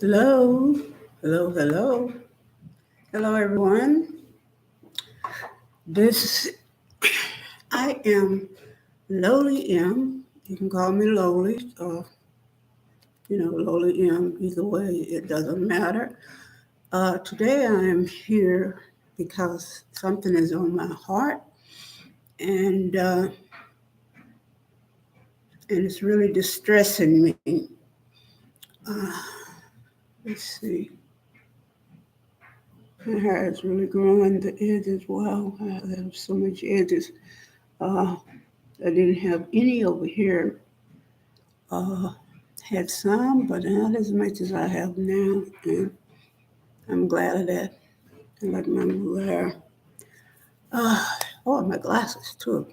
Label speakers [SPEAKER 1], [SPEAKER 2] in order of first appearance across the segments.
[SPEAKER 1] Hello, hello. Hello, everyone. This I am Lowly M. You can call me Lowly, or Lowly M. Either way, it doesn't matter. Today, I am here because something is on my heart, and it's really distressing me. Uh, let's see. My hair is really growing. The edges. Wow, I have so much edges. Uh, I didn't have any over here. Uh, had some, but not as much as I have now, and I'm glad of that. I like my new hair. Uh, my glasses too.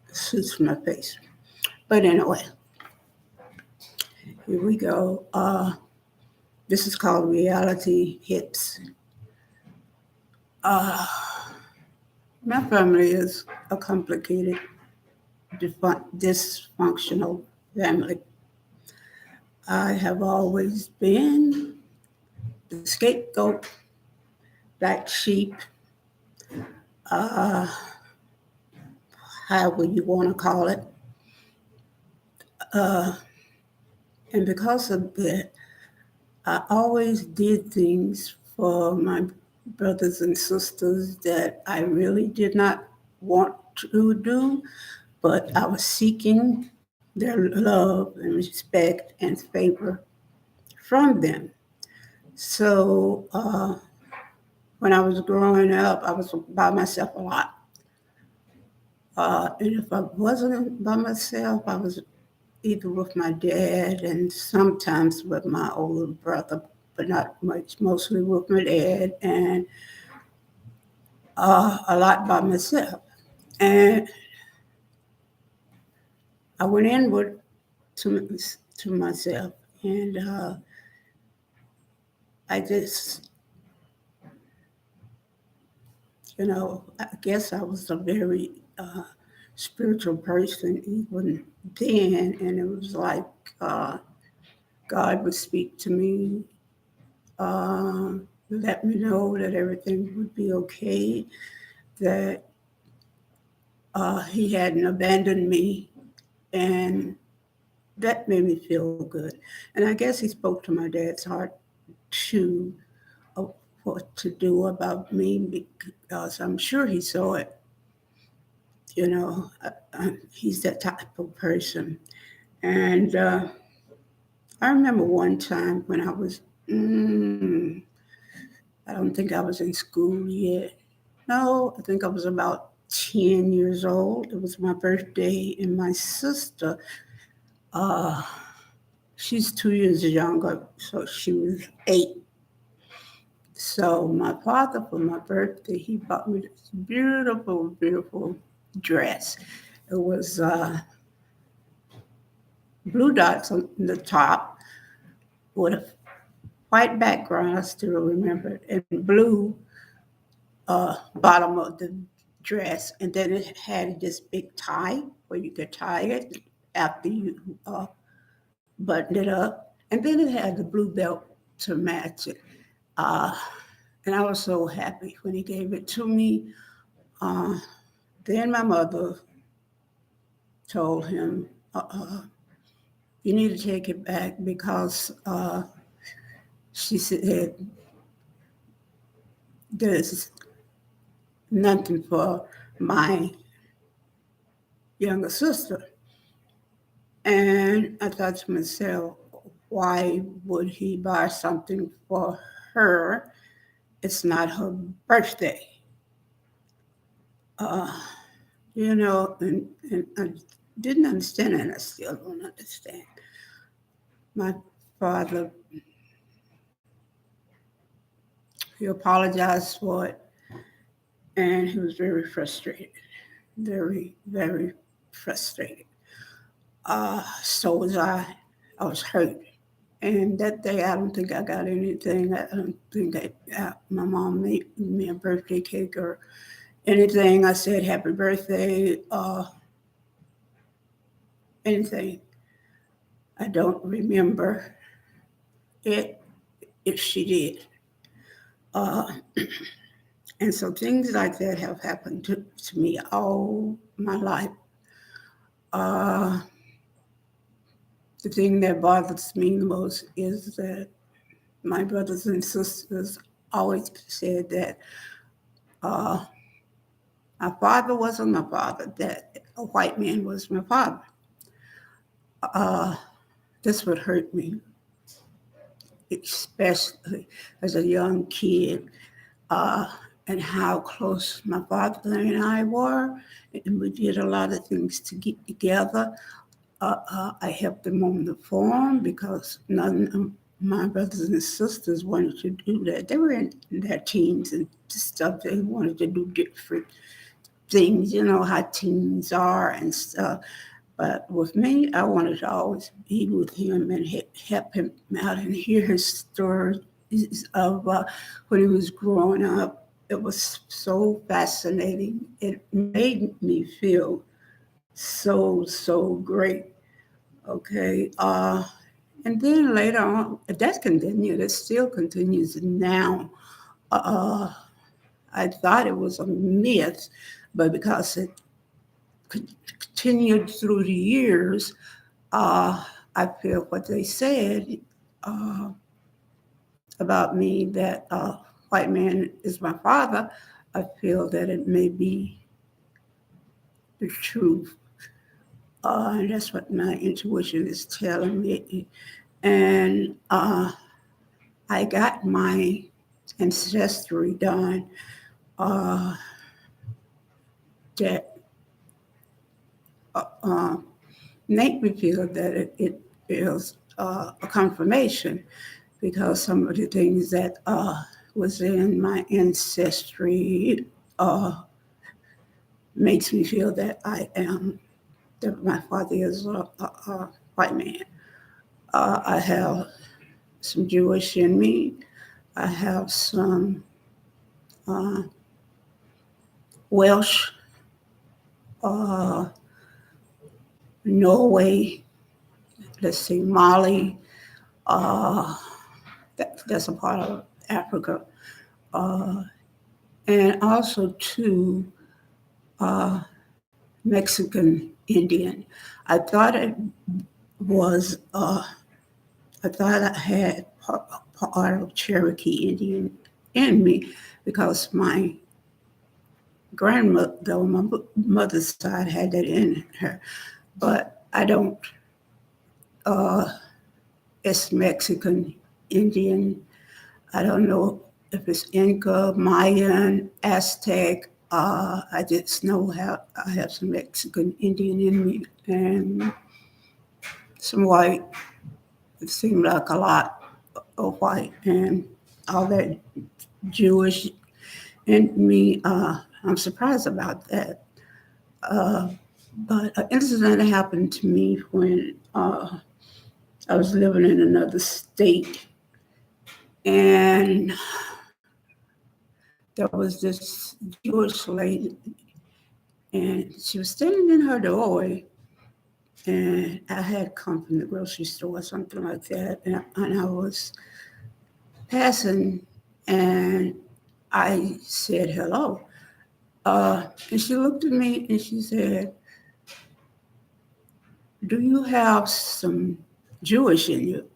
[SPEAKER 1] It suits my face. But anyway, here we go. This is called Reality Hits. Uh, my family is a complicated, dysfunctional family. I have always been the scapegoat, black sheep, uh, however you want to call it. Uh, and because of that, I always did things for my brothers and sisters that I really did not want to do, but I was seeking their love and respect and favor from them. So when I was growing up, I was by myself a lot. And if I wasn't by myself, I was either with my dad and sometimes with my older brother, but not much, mostly with my dad and a lot by myself. And I went inward to myself, and I just, I guess I was a very spiritual person even then, and it was like uh, God would speak to me, let me know that everything would be okay, that he hadn't abandoned me, and that made me feel good. And I guess he spoke to my dad's heart to what to do about me because I'm sure he saw it. He's that type of person. And I remember one time when I don't think I was in school yet. No, I think I was about 10 years old. It was my birthday, and my sister, uh, she's 2 years younger, so she was 8. So my father, for my birthday, he bought me this beautiful, beautiful dress. It was blue dots on the top with a white background. I still remember it, and blue bottom of the dress, and then it had this big tie where you could tie it after you buttoned it up, and then it had the blue belt to match it. Uh, and I was so happy when he gave it to me. Uh, then my mother told him, "You need to take it back because she said there's nothing for my younger sister." And I thought to myself, why would he buy something for her? It's not her birthday. Uh, and I didn't understand, and I still don't understand. My father, he apologized for it, and he was very frustrated, very, very frustrated. So was I. I was hurt. And that day, I don't think I got anything. I don't think my mom made me a birthday cake or anything. I said happy birthday, anything. I don't remember it if she did. Uh, and so things like that have happened to me all my life. Uh, the thing that bothers me the most is that my brothers and sisters always said that uh, my father wasn't my father, that a white man was my father. Uh, this would hurt me, especially as a young kid, and how close my father and I were. And we did a lot of things to get together. I helped them on the farm because none of my brothers and sisters wanted to do that. They were in their teens and stuff. They wanted to do different things, you know how teens are and stuff. But with me, I wanted to always be with him and help him out and hear his stories of when he was growing up. It was so fascinating. It made me feel so great. Okay. And then later on, that continued. It still continues now. Uh, I thought it was a myth, but because it continued through the years, I feel what they said uh, about me that white man is my father. I feel that it may be the truth. And that's what my intuition is telling me. And I got my ancestry done uh, that uh, make me feel that it is a confirmation because some of the things that was in my ancestry uh, makes me feel that that my father is a white man. I have some Jewish in me. I have some uh, Welsh, uh, Norway, let's see, Mali. Uh, that's a part of Africa. Uh, and also too uh, Mexican Indian. I thought it was. I thought I had part of Cherokee Indian in me because my grandmother on my mother's side had that in her, but I don't. Uh, it's Mexican Indian. I don't know if it's Inca, Mayan, Aztec. I just know how I have some Mexican Indian in me and some white. It seemed like a lot of white and all that Jewish in me. I'm surprised about that. Uh, but an incident happened to me when I was living in another state, and there was this Jewish lady, and she was standing in her doorway, and I had come from the grocery store or something like that, and I was passing, and I said hello. And she looked at me and she said, "Do you have some Jewish in you?"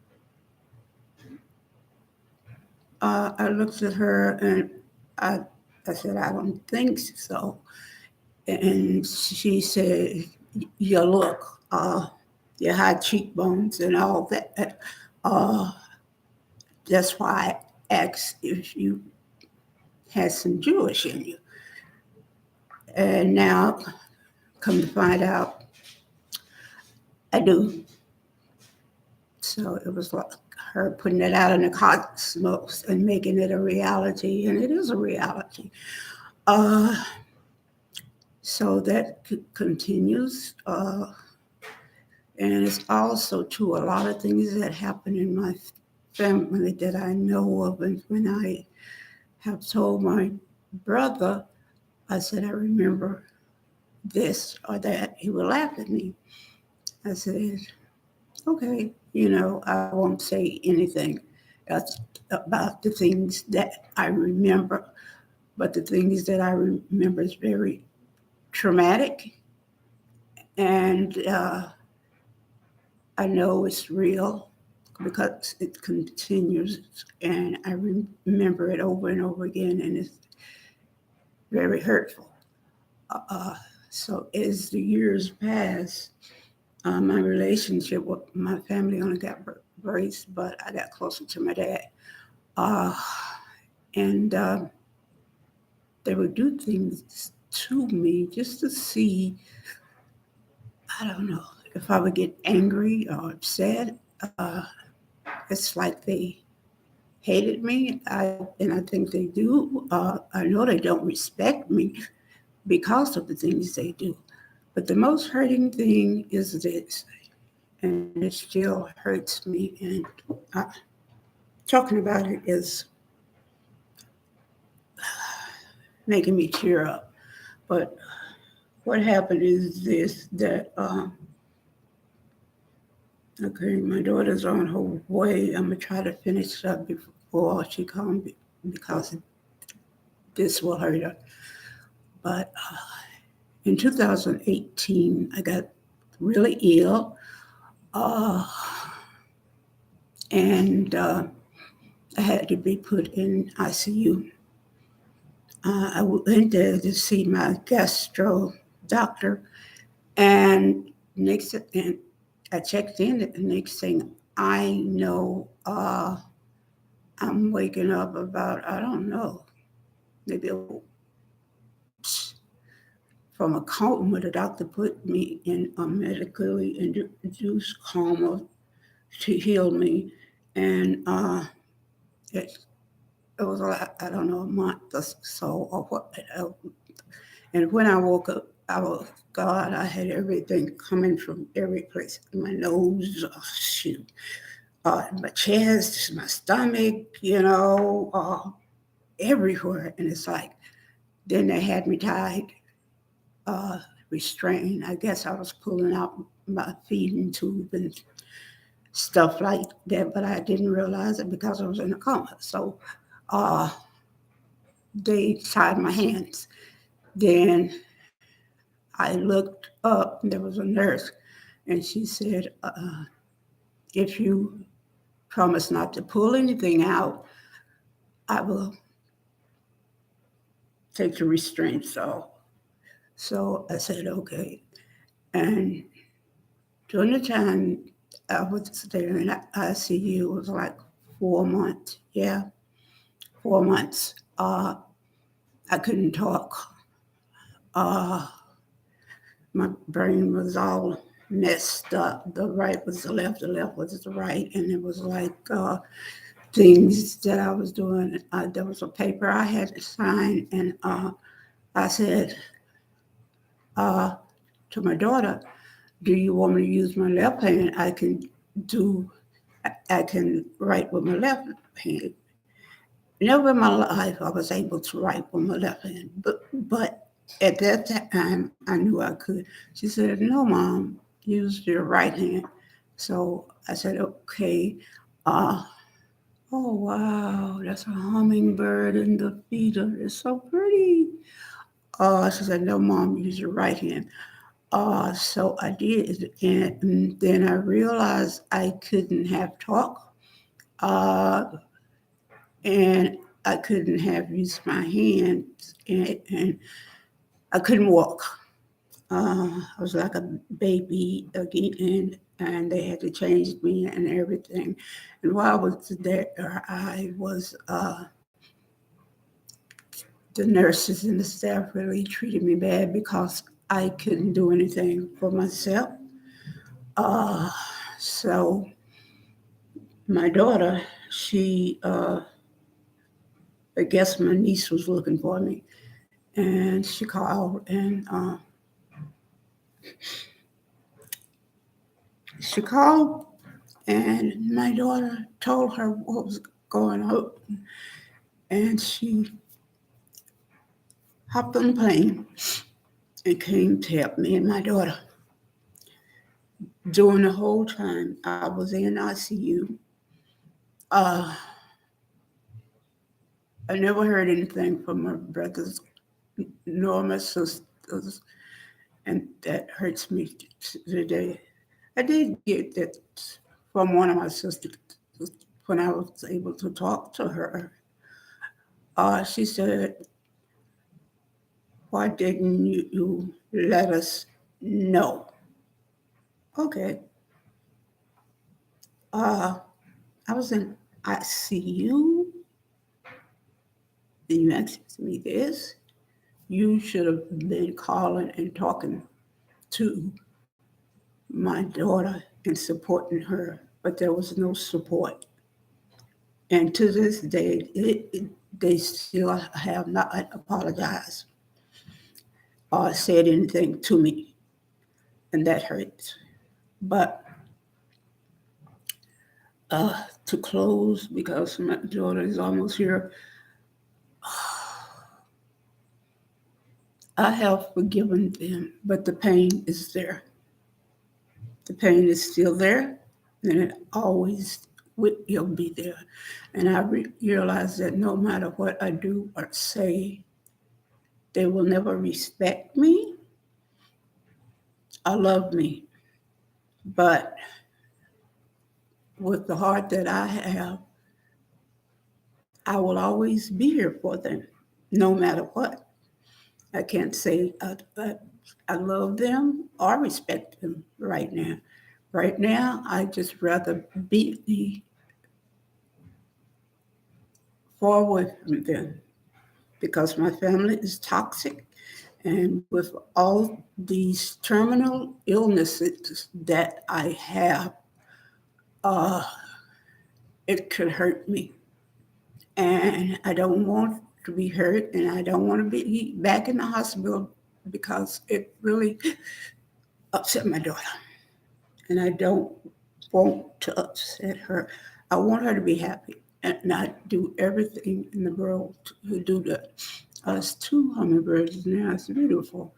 [SPEAKER 1] I looked at her and I, I said, "I don't think so." And she said, "You look, your high cheekbones and all that. Uh, that's why I asked if you had some Jewish in you." And now, come to find out, I do. So it was like her putting it out in the cosmos and making it a reality, and it is a reality. Uh, so that continues. And it's also too a lot of things that happen in my family that I know of. And when I have told my brother, I said, "I remember this or that," he would laugh at me. I said, "Okay, I won't say anything." That's about the things that I remember. But the things that I remember is very traumatic, and I know it's real because it continues, and I remember it over and over again, and it's very hurtful. Uh, so as the years pass, my relationship with my family only got worse, but I got closer to my dad. Uh, and they would do things to me just to see, I don't know, if I would get angry or upset. It's like they hated me, and I think they do. I know they don't respect me because of the things they do. But the most hurting thing is this, and it still hurts me. And uh, talking about it is making me tear up. But what happened is this, that, okay, my daughter's on her way. I'm going to try to finish up before she comes because this will hurt her. But in 2018, I got really ill. Uh, and I had to be put in ICU. I went there to see my gastro doctor, and and I checked in. The next thing I know, I'm waking up about, I don't know, maybe from a coma. The doctor put me in a medically induced coma to heal me, and it it was like, I don't know, a month or so, or what. And when I woke up, I was, God, I had everything coming from every place. My nose, shoot, my chest, my stomach, everywhere. And it's like, then they had me tied, uh, restrained. I guess I was pulling out my feeding tube and stuff like that, but I didn't realize it because I was in a coma. So uh, they tied my hands. Then I looked up, and there was a nurse, and she said, if you promise not to pull anything out, I will take the restraints off. So I said, okay. And during the time I was there in ICU, it was like 4 months. Yeah, 4 months. I couldn't talk. Uh, my brain was all messed up. The right was the left was the right, and it was like things that I was doing. There was a paper I had to sign, and I said uh, to my daughter, "Do you want me to use my left hand? Do. I can write with my left hand." Never in my life I was able to write with my left hand, but at that time I knew I could. She said, "No, Mom, use your right hand." So I said, "Okay." Uh, oh wow, that's a hummingbird in the feeder. It's so pretty. She said, "No, Mom, use your right hand." So I did, and then I realized I couldn't have talk. Uh, and I couldn't have used my hands, and I couldn't walk. I was like a baby again, and they had to change me and everything. And while I was there, the nurses and the staff really treated me bad because I couldn't do anything for myself. Uh, so my daughter, I guess my niece was looking for me, and she called, and she called, and my daughter told her what was going on, and she hopped on the plane and came to help me and my daughter. During the whole time I was in ICU, I never heard anything from my brothers nor my sisters, and that hurts me today. I did get that from one of my sisters when I was able to talk to her. She said, "Why didn't you let us know?" Okay. Uh, I was in ICU, and you asked me this. You should have been calling and talking to my daughter and supporting her, but there was no support. And to this day, they still have not apologized or said anything to me, and that hurts. But to close, because my daughter is almost here, I have forgiven them, but the pain is there. The pain is still there, and it always will be there. And I realize that no matter what I do or say, they will never respect me or love me. But with the heart that I have, I will always be here for them, no matter what. I can't say I love them or respect them right now. Right now, I just rather be far away from them because my family is toxic. And with all these terminal illnesses that I have, uh, it could hurt me. And I don't want to be hurt, and I don't want to be back in the hospital because it really upset my daughter. And I don't want to upset her. I want her to be happy, and I do everything in the world to do that. Us two hummingbirds now, it's beautiful.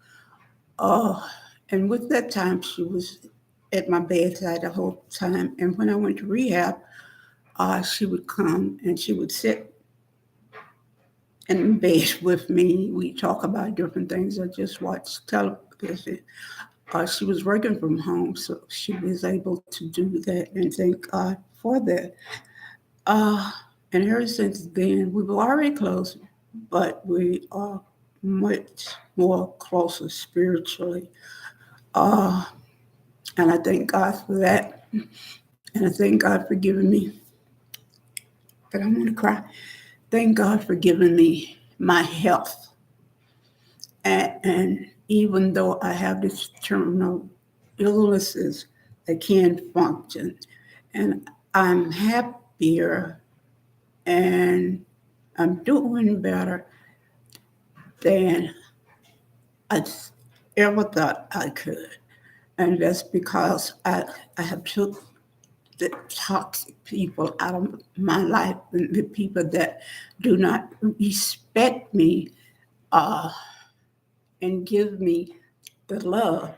[SPEAKER 1] Oh, and with that time, she was at my bedside the whole time. And when I went to rehab, she would come and she would sit in bed with me. We talk about different things. I just watch television. She was working from home, so she was able to do that, and thank God for that. Uh, and ever since then, we were already close, but we are much more closer spiritually. Uh, and I thank God for that. And I thank God for giving me, but I want to cry. Thank God for giving me my health. And even though I have these terminal illnesses, I can function. And I'm happier and I'm doing better than I ever thought I could. And that's because I have took the toxic people out of my life and the people that do not respect me uh, and give me the love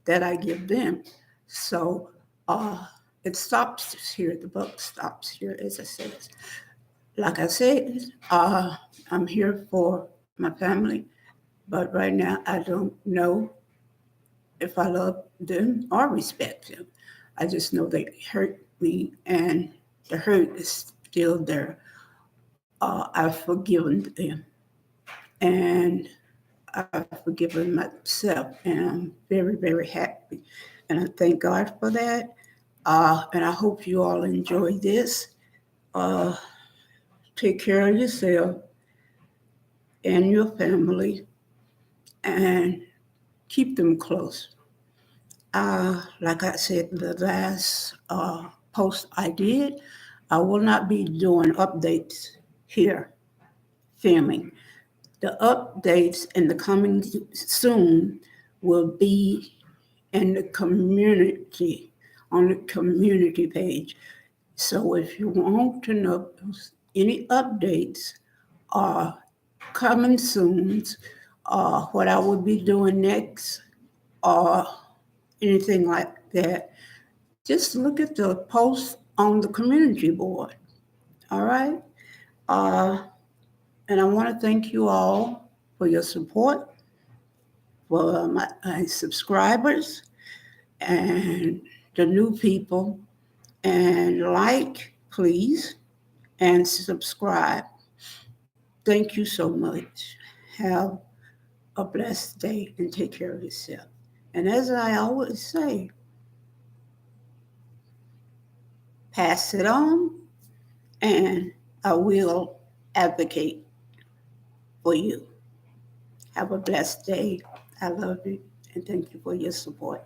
[SPEAKER 1] that I give them. So uh, it stops here. The book stops here, as I said. Like I said, I'm here for my family, but right now I don't know if I love them or respect them. I just know they hurt me, and the hurt is still there. I've forgiven them, and I've forgiven myself, and I'm very, very happy. And I thank God for that. And I hope you all enjoy this. Uh, Take care of yourself and your family and keep them close. Like I said, the last post I did, I will not be doing updates here, filming. The updates in the coming soon will be in the community, on the community page. So if you want to know any updates are coming soon, what I will be doing next, or anything like that, just look at the post on the community board. All right. Uh, And I want to thank you all for your support, for my subscribers and the new people. And like, please, and subscribe. Thank you so much. Have a blessed day and take care of yourself. And as I always say, pass it on, and I will advocate for you. Have a blessed day. I love you and thank you for your support.